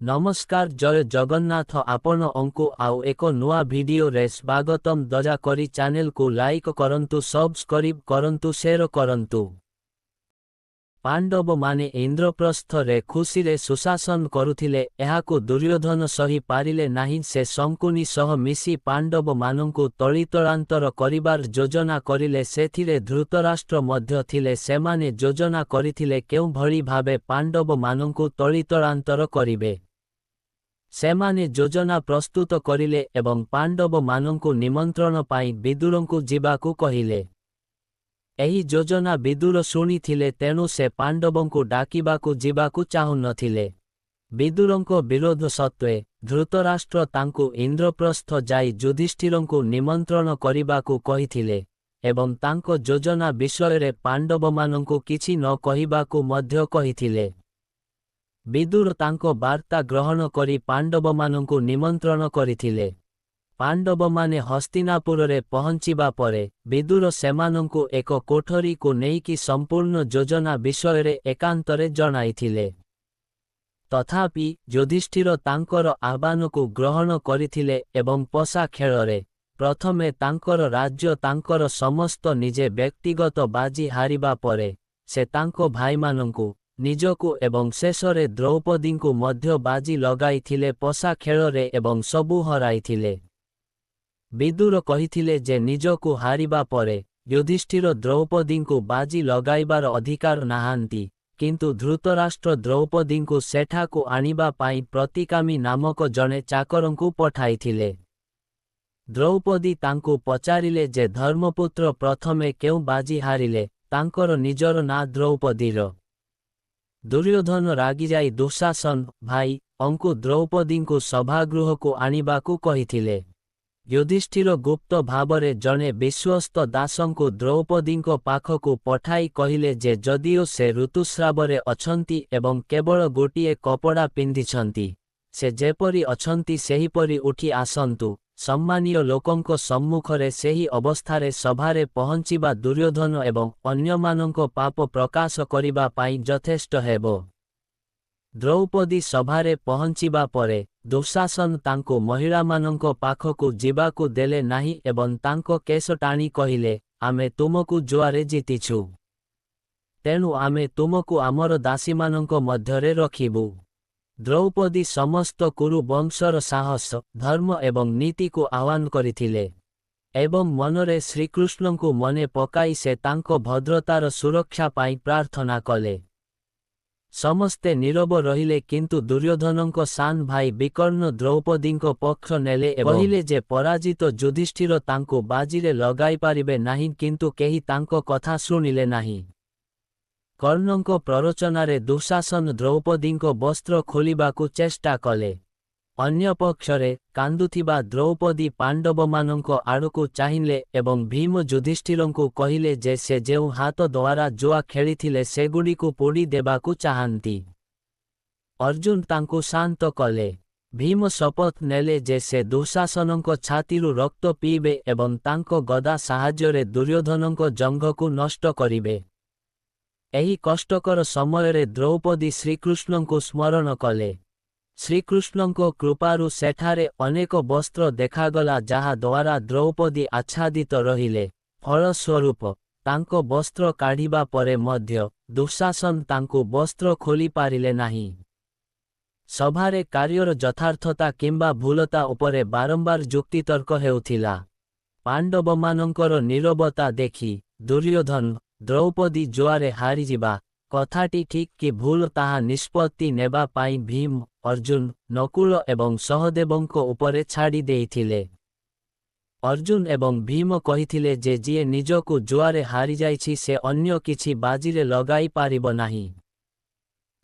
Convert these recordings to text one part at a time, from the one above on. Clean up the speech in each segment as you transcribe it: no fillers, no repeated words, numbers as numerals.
नमस्कार जय जगन्नाथ आपण अंकु आउ एक नुआ वीडियो रे स्वागतम दयाकरी चैनल को लाइक करंतु सब्सक्राइब करंतु शेयर करंतु। पांडव माने इंद्रप्रस्थ रे खुशी रे सुशासन करुथिले एहाकु दुर्योधन सही पारिले नाही से शंकुनी सह मिसी पांडव मानंकु तळितळांतर करिबार योजना करिले सेथिरे धृतराष्ट्र मध्य थिले सेमाने योजना करिथिले केउ भଳି भाबे पांडव मानंकु तळितळांतर करिवे। सेमाने योजना प्रस्तुत करिले एवं पांडव मानंकु निमंत्रण पाई विदुरंकु जिबाकु कहिले। एही योजना विदुर शुणिथिले तेणु से पांडवंकु डाकिबाकु जिबाकु चाहु नथिले। विदुरंको विरोध सत्वे धृतराष्ट्र तांकु इंद्रप्रस्थ जाई युधिष्ठिरंकु निमंत्रण करिबाकु कहिथिले एवं तांको योजना विषय पांडवमानंकु किछि न कहिबाकु मध्य कहिथिले। विदुर तांको वार्ता ग्रहण करी पांडवमानंकु निमंत्रण करिथिले। पांडवमाने हस्तिनापुर रे पहुंचिबा परे विदुर सेमानंकु एक कोठरी को नेइकी संपूर्ण योजना विषय रे एकांतरे जणाइथिले। तथापि युधिष्ठिर तांकर आह्वानकु ग्रहण करिथिले एवं पशा खेଳରେ प्रथमे तांकर राज्य तांकर समस्त निजे व्यक्तिगत बाजी हारिबा परे से तांको भाईमानंकु निजकु एवं शेषरे द्रौपदींकु मध्य बाजी लगाइथिले पशा खेଳରେ एवं सबु हराइथिले। विदुर कहिथिले जे निजकु हारिबा परे युधिष्ठिर द्रौपदींकु बाजी लगाइबार अधिकार नाहांती किंतु धृतराष्ट्र द्रौपदींकु सेठाकु आनिबा पाई प्रतिकामी नामक जणे चाकरंकु पठाइथिले। द्रौपदी तांकु पचारिले जे धर्मपुत्र प्रथमे केउ बाजी हारिले तांकर निजर ना द्रौपदीर। दुर्योधन रागी जाई दुःशासन भाई अंकु द्रौपदींकु सभागृहकु आनिबाकु कहिथिले। युधिष्ठिर गुप्त भावरे जणे विश्वस्त दासंकु द्रौपदींको पाखकु पठाई कहिले जे जदिओ से ऋतुस्रावरे अछंती एवं केवल गोटिए कपड़ा पिंधिछंती से जेपरी अछंती सेहीपरी उठी आसंतु सम्मानीय लोकंको सम्मुखरे सेही अवस्थारे सभारे पहुंचिबा दुर्योधन एवं अन्यमानंको पाप प्रकाश करिबा पाई यथेष्ट हेबो। द्रौपदी सभारे पहुंचिबा परे दुःशासन तांको महिलामानंको पाखकु जिबाकु देले नाही एवं तांको केश टाणी कहिले आमे तुमकु जुआरे जीतिछु तेणु आमे तुमकु आमर दासीमानंको मध्यरे रखिबु। द्रौपदी समस्त कुरु वंशर साहस धर्म एवं नीति को आह्वान करिथिले एवं मनरे श्रीकृष्णंकु मने पकाई से तांको भद्रतार सुरक्षा पाई प्रार्थना कले। समस्ते नीरव रहिले किंतु दुर्योधनंको सान भाई विकर्ण द्रौपदींको पक्ष नेले एवं कहिले जे पराजित युधिष्ठिर तांको बाजीरे लगाई पारिबे नाही किंतु केही तांको कथा शुणिले नाही। कर्णंको प्ररोचनारे दुःशासन द्रौपदींको वस्त्र खोलिबाकु चेष्टा कले। अन्य पक्षरे कांदुथिबा द्रौपदी पांडवमानंको आड़कु चाहिले एवं भीम युधिष्ठिरंकु कहिले जे से जेउ हाथ द्वारा जुआ खेलिथिले सेगुड़िकु पोड़ी देबाकु चाहंती। अर्जुन तांकु शांत कले। भीम शपथ नेले जे से दुःशासनंको छातीरु रक्त पीबे एवं तांको गदा साहाज्यरे दुर्योधनंको जंघकु नष्ट करिबे। एही कष्टकर समयरे द्रौपदी श्रीकृष्णंकु स्मरण कले। श्रीकृष्णंको कृपारु सेठारे अनेक वस्त्र देखागला जहा द्वारा द्रौपदी आच्छादित रहिले। फलस्वरूप तांको वस्त्र काढ़िबा परे मध्य दुःशासन तांकु वस्त्र खोली पारिले नाही। सभारे कार्यर यथार्थता किंबा भूलता उपरे बारंबार जुक्तितर्क हेउथिला। पांडवमानंकर नीरवता देखि दुर्योधन द्रौपदी जुआरे हारिजिबा कथाटी ठीक कि भूल ताहा निष्पत्ति नेबा पाई भीम अर्जुन नकुल एवं सहदेवंको उपरे छाड़ी देइथिले। अर्जुन एवं भीम कहिथिले जे जिए निजकु जुआरे हारि जाइछि से अन्य किछि बाजीरे लगाई पारिब नाही।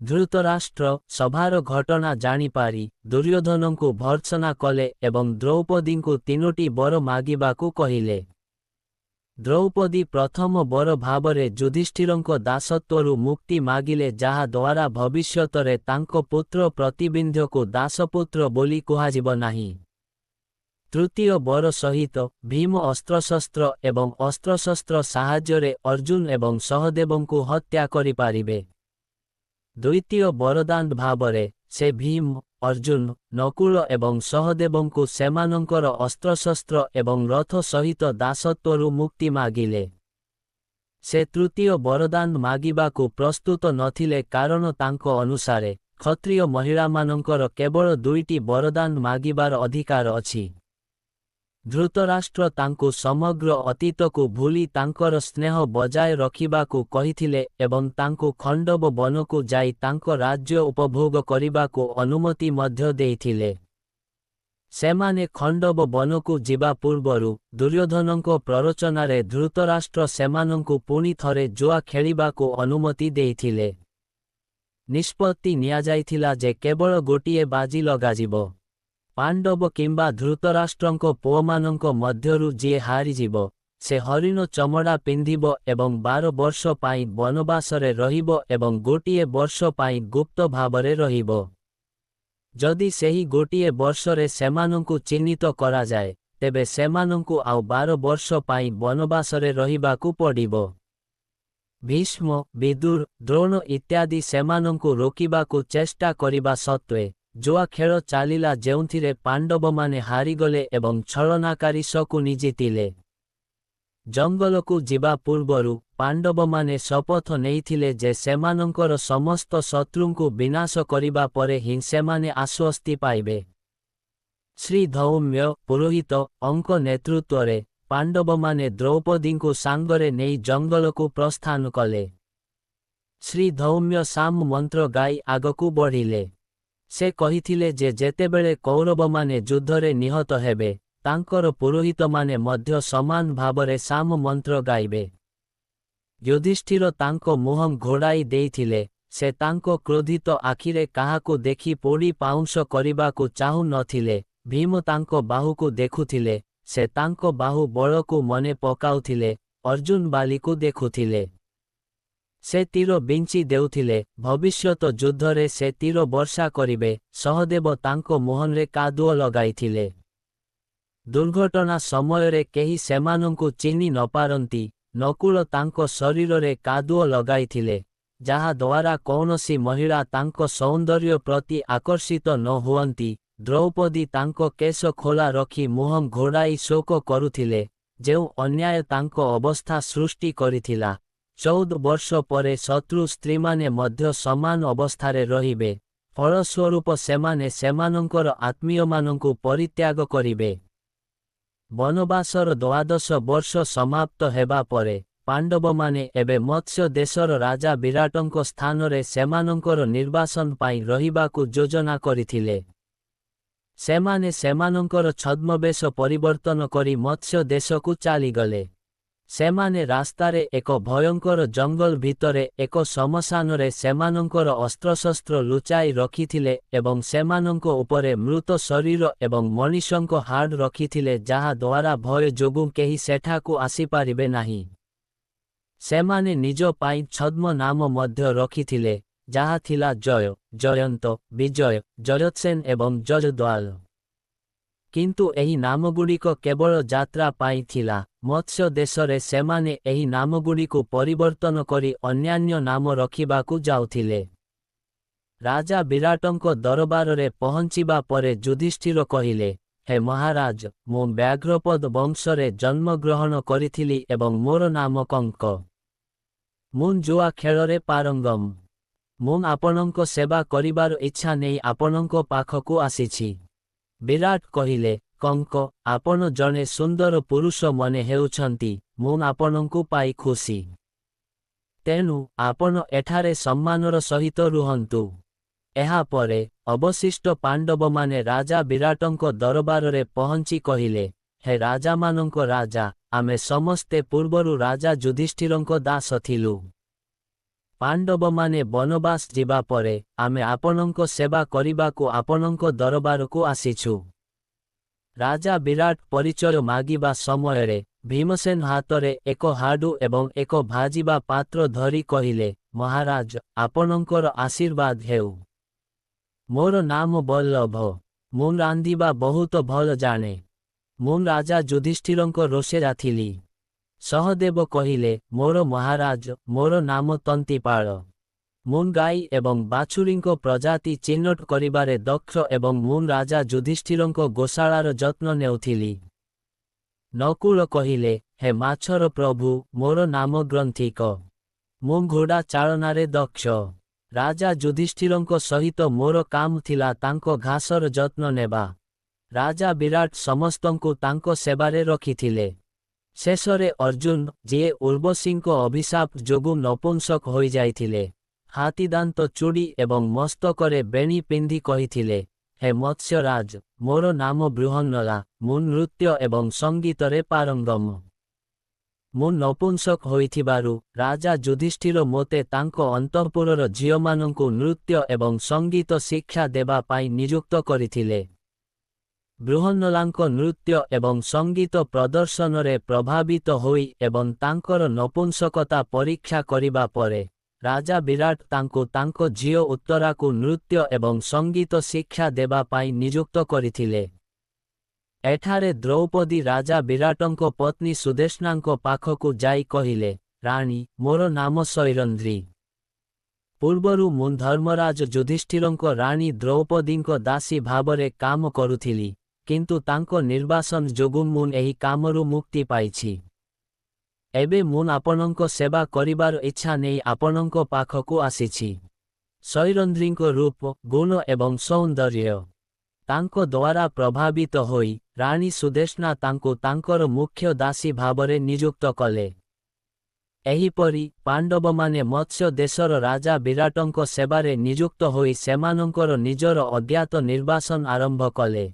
धृतराष्ट्र सभार घटना जानी पारी दुर्योधनंकु भर्त्सना कले एवं द्रौपदींकु तीनोटी बर मागिबाकु कहिले। द्रौपदी प्रथम बर भावरे युधिष्ठिरंको दासत्वरु मुक्ति मागिले जहा द्वारा भविष्यतरे तांको पुत्र प्रतिबिंध्यको दासपुत्र बोली कुहाजिब नाही। तृतीय बर सहित भीम अस्त्रशस्त्र एवं अस्त्रशस्त्र साहाज्यरे अर्जुन एवं सहदेवंकु हत्या करि पारिबे। द्वितीय बरदान भावरे से भीम अर्जुन नकुल एवं सहदेवଙ୍କୁ ସେମାନଙ୍କର ଅସ୍ତ୍ରଶସ୍ତ୍ର ଏବଂ ରଥ ସହିତ ଦାସତ୍ୱରୁ ମୁକ୍ତି ମାଗିଲେ। ସେ ତୃତୀୟ ବରଦାନ ମାଗିବାକୁ ପ୍ରସ୍ତୁତ ନଥିଲେ କାରଣ ତାଙ୍କ ଅନୁସାରେ କ୍ଷତ୍ରିୟ ମହିଳାମାନଙ୍କର କେବଳ 2ଟି ବରଦାନ ମାଗିବାର ଅଧିକାର ଅଛି। ଧୃତରାଷ୍ଟ୍ର ତାଙ୍କୁ ସମଗ୍ର ଅତୀତକୁ ଭୁଲି ତାଙ୍କର ସ୍ନେହ ବଜାୟ ରଖିବାକୁ କହିଥିଲେ ଏବଂ ତାଙ୍କୁ ଖଣ୍ଡବ ବନକୁ ଯାଇ ତାଙ୍କ ରାଜ୍ୟ ଉପଭୋଗ କରିବାକୁ ଅନୁମତି ମଧ୍ୟ ଦେଇଥିଲେ। ସେମାନେ ଖଣ୍ଡବ ବନକୁ ଯିବା ପୂର୍ବରୁ ଦୁର୍ଯ୍ୟୋଧନଙ୍କ ପ୍ରରୋଚନାରେ ଧୃତରାଷ୍ଟ୍ର ସେମାନଙ୍କୁ ପୁଣି ଥରେ ଜୁଆ ଖେଳିବାକୁ ଅନୁମତି ଦେଇଥିଲେ। ନିଷ୍ପତ୍ତି ନିଆଯାଇଥିଲା ଯେ କେବଳ ଗୋଟିଏ ବାଜି ଲଗାଯିବ। ପାଣ୍ଡବ କିମ୍ବା ଧୃତରାଷ୍ଟ୍ରଙ୍କ ପୁଅମାନଙ୍କ ମଧ୍ୟରୁ ଯିଏ ହାରିଯିବ ସେ ହରିଣ ଚମଡ଼ା ପିନ୍ଧିବ ଏବଂ 12 ବର୍ଷ ପାଇଁ ବନବାସରେ ରହିବ ଏବଂ ଗୋଟିଏ ବର୍ଷ ପାଇଁ ଗୁପ୍ତ ଭାବରେ ରହିବ। ଯଦି ସେହି ଗୋଟିଏ ବର୍ଷରେ ସେମାନଙ୍କୁ ଚିହ୍ନିତ କରାଯାଏ ତେବେ ସେମାନଙ୍କୁ ଆଉ 12 ବର୍ଷ ପାଇଁ ବନବାସରେ ରହିବାକୁ ପଡ଼ିବ। ଭୀଷ୍ମ ବିଦୁର ଦ୍ରୋଣ ଇତ୍ୟାଦି ସେମାନଙ୍କୁ ରୋକିବାକୁ ଚେଷ୍ଟା କରିବା ସତ୍ତ୍ୱେ ଜୁଆ ଖେଳ ଚାଲିଲା ଯେଉଁଥିରେ ପାଣ୍ଡବମାନେ ହାରିଗଲେ ଏବଂ ଛଳନାକାରୀ ଶକୁନି ଜିତିଲେ। ଜଙ୍ଗଲକୁ ଯିବା ପୂର୍ବରୁ ପାଣ୍ଡବମାନେ ଶପଥ ନେଇଥିଲେ ଯେ ସେମାନଙ୍କର ସମସ୍ତ ଶତ୍ରୁଙ୍କୁ ବିନାଶ କରିବା ପରେ ହିଁ ସେମାନେ ଆଶ୍ୱସ୍ତି ପାଇବେ। ଶ୍ରୀ ଧୌମ୍ୟ ପୁରୋହିତ ଅଙ୍କ ନେତୃତ୍ୱରେ ପାଣ୍ଡବମାନେ ଦ୍ରୌପଦୀଙ୍କୁ ସାଙ୍ଗରେ ନେଇ ଜଙ୍ଗଲକୁ ପ୍ରସ୍ଥାନ କଲେ। ଶ୍ରୀ ଧୌମ୍ୟ ସାମ ମନ୍ତ୍ର ଗାଇ ଆଗକୁ ବଢ଼ିଲେ। ସେ କହିଥିଲେ ଯେ ଯେତେବେଳେ କୌରବମାନେ ଯୁଦ୍ଧରେ ନିହତ ହେବେ ତାଙ୍କର ପୁରୋହିତମାନେ ମଧ୍ୟ ସମାନ ଭାବରେ ସାମ ମନ୍ତ୍ର ଗାଇବେ। ଯୁଧିଷ୍ଠିର ତାଙ୍କ ମୁହଁ ଘୋଡ଼ାଇ ଦେଇଥିଲେ। ସେ ତାଙ୍କ କ୍ରୋଧିତ ଆଖିରେ କାହାକୁ ଦେଖି ପୋଡ଼ି ପାଉଁଶ କରିବାକୁ ଚାହୁଁ ନଥିଲେ। ଭୀମ ତାଙ୍କ ବାହୁକୁ ଦେଖୁଥିଲେ। ସେ ତାଙ୍କ ବାହୁ ବଳକୁ ମନେ ପକାଉଥିଲେ। ଅର୍ଜୁନ ବାଲିକୁ ଦେଖୁଥିଲେ। ସେ ତୀର ବିଞ୍ଚି ଦେଉଥିଲେ। ଭବିଷ୍ୟତ ଯୁଦ୍ଧରେ ସେ ତୀର ବର୍ଷା କରିବେ। ସହଦେବ ତାଙ୍କ ମୁହଁରେ କାଦୁଅ ଲଗାଇଥିଲେ। ଦୁର୍ଘଟଣା ସମୟରେ କେହି ସେମାନଙ୍କୁ ଚିହ୍ନି ନପାରନ୍ତି। ନକୁଳ ତାଙ୍କ ଶରୀରରେ କାଦୁଅ ଲଗାଇଥିଲେ ଯାହା ଦ୍ୱାରା କୌଣସି ମହିଳା ତାଙ୍କ ସୌନ୍ଦର୍ଯ୍ୟ ପ୍ରତି ଆକର୍ଷିତ ନ ହୁଅନ୍ତି। ଦ୍ରୌପଦୀ ତାଙ୍କ କେଶ ଖୋଲା ରଖି ମୁହଁ ଘୋଡ଼ାଇ ଶୋକ କରୁଥିଲେ ଯେଉଁ ଅନ୍ୟାୟ ତାଙ୍କ ଅବସ୍ଥା ସୃଷ୍ଟି କରିଥିଲା। 14 ବର୍ଷ ପରେ ଶତ୍ରୁ ସ୍ତ୍ରୀମାନେ ମଧ୍ୟ ସମାନ ଅବସ୍ଥାରେ ରହିବେ। ଫଳସ୍ୱରୂପ ସେମାନେ ସେମାନଙ୍କର ଆତ୍ମୀୟମାନଙ୍କୁ ପରିତ୍ୟାଗ କରିବେ। ବନବାସର 12 ବର୍ଷ ସମାପ୍ତ ହେବା ପରେ ପାଣ୍ଡବମାନେ ଏବେ ମତ୍ସ୍ୟ ଦେଶର ରାଜା ବିରାଟଙ୍କ ସ୍ଥାନରେ ସେମାନଙ୍କର ନିର୍ବାସନ ପାଇଁ ରହିବାକୁ ଯୋଜନା କରିଥିଲେ। ସେମାନେ ସେମାନଙ୍କର ଛଦ୍ମବେଶ ପରିବର୍ତ୍ତନ କରି ମତ୍ସ୍ୟ ଦେଶକୁ ଚାଲିଗଲେ। ସେମାନେ ରାସ୍ତାରେ ଏକ ଭୟଙ୍କର ଜଙ୍ଗଲ ଭିତରେ ଏକ ଶ୍ମଶାନରେ ସେମାନଙ୍କର ଅସ୍ତ୍ରଶସ୍ତ୍ର ଲୁଚାଇ ରଖିଥିଲେ ଏବଂ ସେମାନଙ୍କ ଉପରେ ମୃତ ଶରୀର ଏବଂ ମଣିଷଙ୍କ ହାଡ଼ ରଖିଥିଲେ ଯାହା ଦ୍ୱାରା ଭୟ ଯୋଗୁଁ କେହି ସେଠାକୁ ଆସିପାରିବେ ନାହିଁ। ସେମାନେ ନିଜ ପାଇଁ ଛଦ୍ମ ନାମ ମଧ୍ୟ ରଖିଥିଲେ ଯାହା ଥିଲା ଜୟ, ଜୟନ୍ତ, ବିଜୟ, ଜୟତ୍ସେନ ଏବଂ ଜୟଦ୍ୱାଲ। କିନ୍ତୁ ଏହି ନାମଗୁଡ଼ିକ କେବଳ ଯାତ୍ରା ପାଇଁ ଥିଲା। ମତ୍ସ୍ୟ ଦେଶରେ ସେମାନେ ଏହି ନାମଗୁଡ଼ିକୁ ପରିବର୍ତ୍ତନ କରି ଅନ୍ୟାନ୍ୟ ନାମ ରଖିବାକୁ ଯାଉଥିଲେ। ରାଜା ବିରାଟଙ୍କ ଦରବାରରେ ପହଞ୍ଚିବା ପରେ ଯୁଧିଷ୍ଠିର କହିଲେ, ହେ ମହାରାଜ, ମୁଁ ବ୍ୟାଘ୍ରପଦ ବଂଶରେ ଜନ୍ମଗ୍ରହଣ କରିଥିଲି ଏବଂ ମୋର ନାମ କଙ୍କ। ମୁଁ ଜୁଆ ଖେଳରେ ପାରଙ୍ଗମ। ମୁଁ ଆପଣଙ୍କ ସେବା କରିବାର ଇଚ୍ଛା ନେଇ ଆପଣଙ୍କ ପାଖକୁ ଆସିଛି। ବିରାଟ କହିଲେ, କଙ୍କ, ଆପଣ ଜଣେ ସୁନ୍ଦର ପୁରୁଷ ମନେ ହେଉଛନ୍ତି। ମୁଁ ଆପଣଙ୍କୁ ପାଇ ଖୁସି। ତେଣୁ ଆପଣ ଏଠାରେ ସମ୍ମାନର ସହିତ ରୁହନ୍ତୁ। ଏହାପରେ ଅବଶିଷ୍ଟ ପାଣ୍ଡବମାନେ ରାଜା ବିରାଟଙ୍କ ଦରବାରରେ ପହଞ୍ଚି କହିଲେ, ହେ ରାଜାମାନଙ୍କ ରାଜା, ଆମେ ସମସ୍ତେ ପୂର୍ବରୁ ରାଜା ଯୁଧିଷ୍ଠିରଙ୍କ ଦାସ ଥିଲୁ। ପାଣ୍ଡବମାନେ ବନବାସ ଯିବା ପରେ ଆମେ ଆପଣଙ୍କ ସେବା କରିବାକୁ ଆପଣଙ୍କ ଦରବାରକୁ ଆସିଛୁ। ରାଜା ବିରାଟ ପରିଚୟ ମାଗିବା ସମୟରେ ଭୀମସେନ ହାତରେ ଏକ ହାଡ଼ୁ ଏବଂ ଏକ ଭାଜିବା ପାତ୍ର ଧରି କହିଲେ, ମହାରାଜ, ଆପଣଙ୍କର ଆଶୀର୍ବାଦ ହେଉ। ମୋର ନାମ ବଲ୍ଲଭ। ମୁଁ ରାନ୍ଧିବା ବହୁତ ଭଲ ଜାଣେ। ମୁଁ ରାଜା ଯୁଧିଷ୍ଠିରଙ୍କ ରୋଷେୟା ଥିଲି। ସହଦେବ କହିଲେ, ମୋର ମହାରାଜ, ମୋର ନାମ ତନ୍ତିପାଳ। ମୁନ୍ ଗାଈ ଏବଂ ବାଛୁରୀଙ୍କ ପ୍ରଜାତି ଚିହ୍ନଟ କରିବାରେ ଦକ୍ଷ ଏବଂ ମୁନ୍ ରାଜା ଯୁଧିଷ୍ଠିରଙ୍କ ଗୋଶାଳାର ଯତ୍ନ ନେଉଥିଲି। ନକୁଳ କହିଲେ, ହେ ମାଛର ପ୍ରଭୁ, ମୋର ନାମ ଗ୍ରନ୍ଥିକ। ମୁଁ ଘୋଡ଼ା ଚାଳନାରେ ଦକ୍ଷ। ରାଜା ଯୁଧିଷ୍ଠିରଙ୍କ ସହିତ ମୋର କାମ ଥିଲା ତାଙ୍କ ଘାସର ଯତ୍ନ ନେବା। ରାଜା ବିରାଟ ସମସ୍ତଙ୍କୁ ତାଙ୍କ ସେବାରେ ରଖିଥିଲେ। ଶେଷରେ ଅର୍ଜୁନ, ଯିଏ ଉର୍ବଶୀଙ୍କ ଅଭିଶାପ ଯୋଗୁଁ ନପୁଂସକ ହୋଇଯାଇଥିଲେ, ହାତୀଦାନ୍ତ ଚୂଡ଼ି ଏବଂ ମସ୍ତକରେ ବେଣୀ ପିନ୍ଧି କହିଥିଲେ, ହେ ମତ୍ସ୍ୟରାଜ, ମୋର ନାମ ବୃହନ୍ନଲା, ମୁଁ ନୃତ୍ୟ ଏବଂ ସଙ୍ଗୀତରେ ପାରଙ୍ଗମ। ମୁଁ ନପୁଂସକ ହୋଇଥିବାରୁ ରାଜା ଯୁଧିଷ୍ଠିର ମୋତେ ତାଙ୍କ ଅନ୍ତଃପୁରର ଝିଅମାନଙ୍କୁ ନୃତ୍ୟ ଏବଂ ସଙ୍ଗୀତ ଶିକ୍ଷା ଦେବା ପାଇଁ ନିଯୁକ୍ତ କରିଥିଲେ। ବୃହନ୍ନଲାଙ୍କ ନୃତ୍ୟ ଏବଂ ସଙ୍ଗୀତ ପ୍ରଦର୍ଶନରେ ପ୍ରଭାବିତ ହୋଇ ଏବଂ ତାଙ୍କର ନପୁଂସକତା ପରୀକ୍ଷା କରିବା ପରେ, ରାଜା ବିରାଟ ତାଙ୍କୁ ତାଙ୍କ ଝିଅ ଉତ୍ତରାକୁ ନୃତ୍ୟ ଏବଂ ସଙ୍ଗୀତ ଶିକ୍ଷା ଦେବା ପାଇଁ ନିଯୁକ୍ତ କରିଥିଲେ। ଏଠାରେ ଦ୍ରୌପଦୀ ରାଜା ବିରାଟଙ୍କ ପତ୍ନୀ ସୁଦେଷ୍ଣାଙ୍କ ପାଖକୁ ଯାଇ କହିଲେ, ରାଣୀ, ମୋର ନାମ ସୈରନ୍ଧ୍ରୀ। ପୂର୍ବରୁ ମୁଁ ଧର୍ମରାଜ ଯୁଧିଷ୍ଠିରଙ୍କ ରାଣୀ ଦ୍ରୌପଦୀଙ୍କ ଦାସୀ ଭାବରେ କାମ କରୁଥିଲି, କିନ୍ତୁ ତାଙ୍କ ନିର୍ବାସନ ଯୋଗୁଁ ମୁଁ ଏହି କାମରୁ ମୁକ୍ତି ପାଇଛି। ଏବେ ମୁଁ ଆପଣଙ୍କ ସେବା କରିବାର ଇଚ୍ଛା ନେଇ ଆପଣଙ୍କ ପାଖକୁ ଆସିଛି। ସୈରନ୍ଧ୍ରୀଙ୍କ ରୂପ, ଗୁଣ ଏବଂ ସୌନ୍ଦର୍ଯ୍ୟ ତାଙ୍କ ଦ୍ୱାରା ପ୍ରଭାବିତ ହୋଇ ରାଣୀ ସୁଦେଷ୍ଣା ତାଙ୍କୁ ତାଙ୍କର ମୁଖ୍ୟ ଦାସୀ ଭାବରେ ନିଯୁକ୍ତ କଲେ। ଏହିପରି ପାଣ୍ଡବମାନେ ମତ୍ସ୍ୟ ଦେଶର ରାଜା ବିରାଟଙ୍କ ସେବାରେ ନିଯୁକ୍ତ ହୋଇ ସେମାନଙ୍କର ନିଜର ଅଜ୍ଞାତ ନିର୍ବାସନ ଆରମ୍ଭ କଲେ।